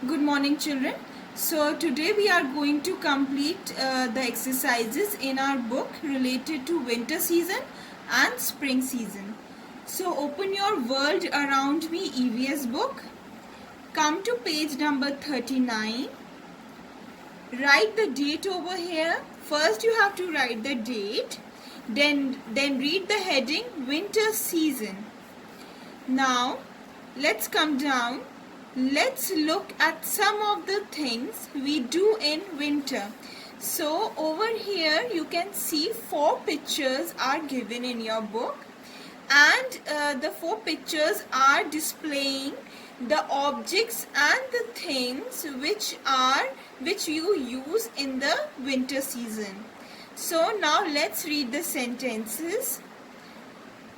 Good morning, children. So today we are going to complete the exercises in our book related to winter season and spring season. So open your World Around Me EVS book. Come to page number 39. Write the date over here. First you have to write the date. Then read the heading winter season. Now let's come down. Let's look at some of the things we do in winter. So over here you can see 4 pictures are given in your book, and the 4 pictures are displaying the objects and the things which you use in the winter season. So now let's read the sentences.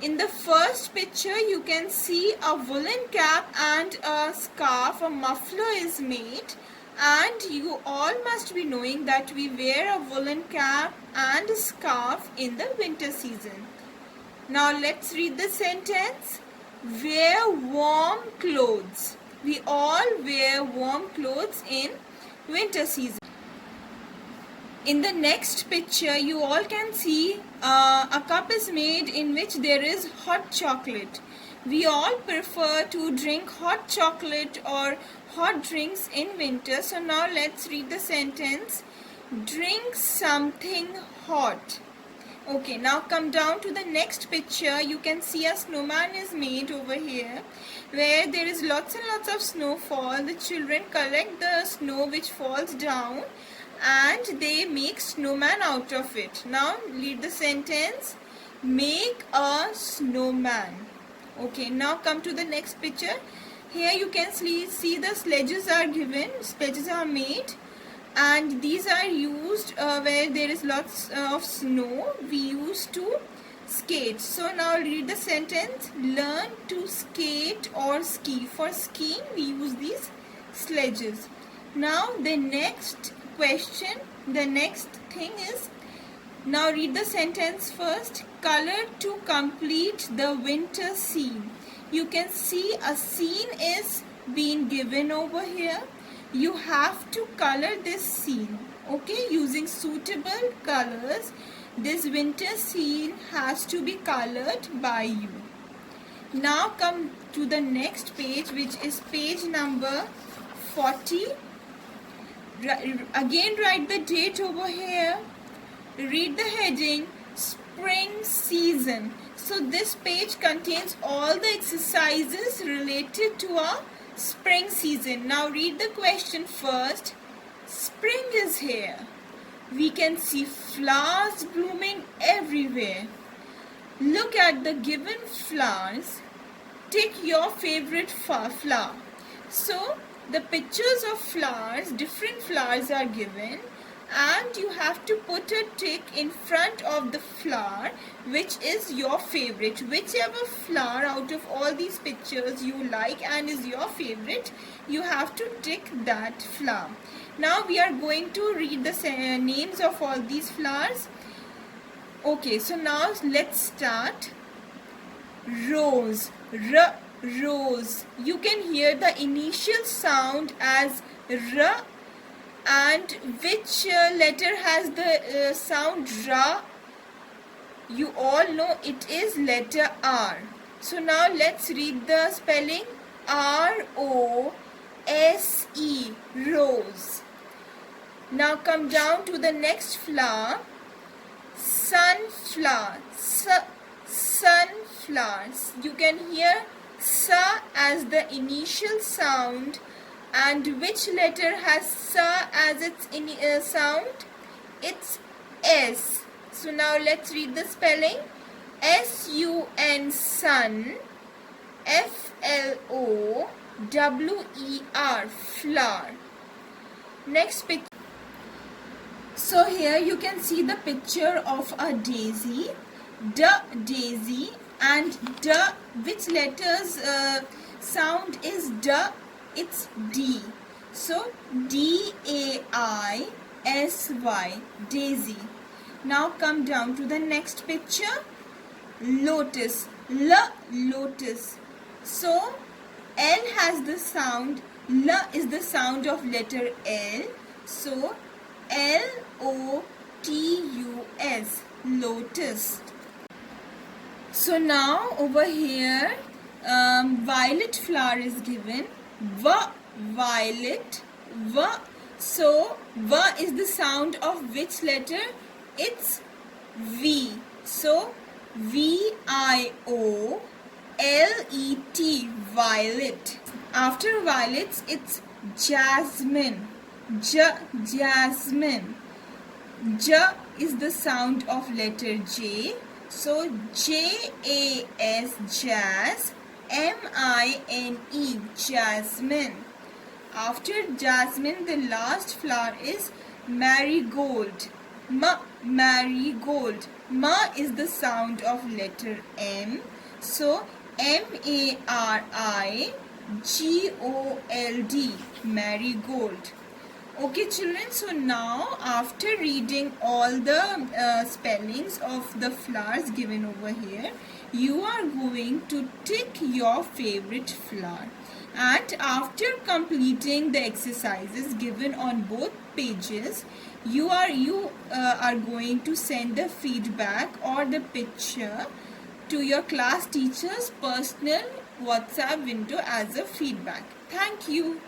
In the first picture you can see a woolen cap and a scarf, a muffler is made, and you all must be knowing that we wear a woolen cap and a scarf in the winter season. Now let's read the sentence. Wear warm clothes. We all wear warm clothes in winter season. In the next picture you all can see a cup is made in which there is hot chocolate. We all prefer to drink hot chocolate or hot drinks in winter. So now let's read the sentence. Drink something hot. Okay, now come down to the next picture. You can see a snowman is made over here where there is lots and lots of snowfall. The children collect the snow which falls down and they make snowman out of it. Now read the sentence. Make a snowman. Okay, now come to the next picture. Here you can see the sledges are given. Sledges are made and these are used where there is lots of snow. We use to skate. So now read the sentence. Learn to skate or ski. For skiing we use these sledges. Now the next question, the next thing is, now read the sentence first. Color to complete the winter scene. You can see a scene is being given over here. You have to color this scene, okay, using suitable colors. This winter scene has to be colored by you. Now come to the next page, which is page number 40. Again write the date over here. Read the heading spring season. So this page contains all the exercises related to our spring season. Now read the question first. Spring is here. We can see flowers blooming everywhere. Look at the given flowers. Take your favorite flower. So the pictures of flowers, different flowers are given, and you have to put a tick in front of the flower which is your favorite. Whichever flower out of all these pictures you like and is your favorite, you have to tick that flower. Now we are going to read the names of all these flowers. Okay, so now let's start. Rose. Rose. You can hear the initial sound as R, and which letter has the sound Ra? You all know it is letter R. So now let's read the spelling. R-O-S-E, rose. Now come down to the next flower. Sunflower. Sunflowers. You can hear Sa as the initial sound, and which letter has Sa as its sound? It's S. So now let's read the spelling. S-U-N, sun. F-L-O-W-E-R, flower. Next picture. So here you can see the picture of a daisy. Daisy. And D, which letters sound is D? It's D. So D-A-I-S-Y, daisy. Now come down to the next picture. Lotus. Lotus. So L has the sound L is the sound of letter L. So Lotus, lotus. So now over here, violet flower is given. Violet. So V is the sound of which letter? It's V. So VIOLET, violet. After violets, it's jasmine. Jasmine. J is the sound of letter J. So JAS, jazz. MINE, jasmine. After jasmine, the last flower is marigold. Marigold. Ma is the sound of letter M. So MARIGOLD, marigold. Okay children, so now after reading all the spellings of the flowers given over here, you are going to tick your favorite flower. And after completing the exercises given on both pages, you are going to send the feedback or the picture to your class teacher's personal WhatsApp window as a feedback. Thank you.